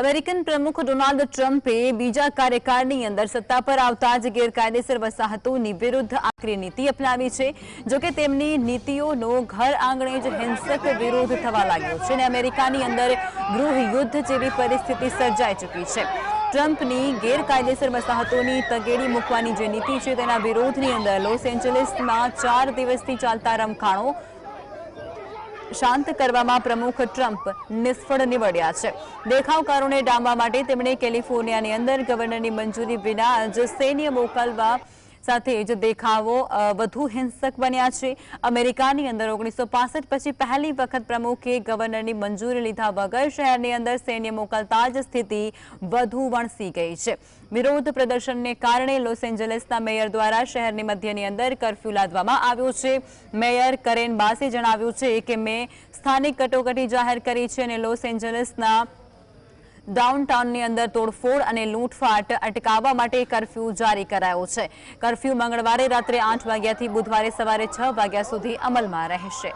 American પ્રમુખ Donald ટ્રમ્પે બીજા કાર્યકાળની અંદર સત્તા પર આવતા જ ગેરકાયદેસર વસાહતોની વિરુદ્ધ આકરી નીતિ અપનાવી છે। જોકે તેમની નીતિઓનો ઘર આંગણે જ હિંસક વિરોધ થવા લાગ્યો છે અને અમેરિકાની અંદર ગૃહયુદ્ધ જેવી પરિસ્થિતિ સર્જાઈ ચૂકી છે। ટ્રમ્પની ગેરકાયદેસર વસાહતોની તગેડી મૂકવાની જે નીતિ છે તેના વિરોધની અંદર લોસ એન્જલિસમાં 4 દિવસથી ચાલતા રમખાણો શાંત કરવામાં પ્રમુખ ટ્રમ્પ નિષ્ફળ નીવડ્યા છે। દેખાવકારોને ડામવા માટે તેમણે કેલિફોર્નિયાની અંદર ગવર્નરની મંજૂરી વિના જ સૈન્ય મોકલવા સાથે જ દેખાવો વધુ હિંસક બન્યા છે। અમેરિકાની અંદર 1965 પછી પહેલી વખત પ્રમુખે ગવર્નરની મંજૂરી લીધા વગર શહેરની અંદર સૈન્ય મોકલતા જ સ્થિતિ વધુ વણસી ગઈ છે। વિરોધ પ્રદર્શનને કારણે લોસ એન્જલિસના મેયર દ્વારા શહેરની મધ્યની અંદર કર્ફ્યુ લાદવામાં આવ્યો છે। મેયર કરેન બાસે જણાવ્યું છે કે મેં સ્થાનિક કટોકટી જાહેર કરી છે અને લોસ એન્જલિસના ડાઉનટાઉનની અંદર તોડફોડ અને લૂંટફાટ અટકાવવા માટે કર્ફ્યુ જારી કરાયો છે। કર્ફ્યુ મંગળવારે રાત્રે 8 વાગ્યાથી બુધવારે સવારે 6 વાગ્યા સુધી અમલમાં રહેશે।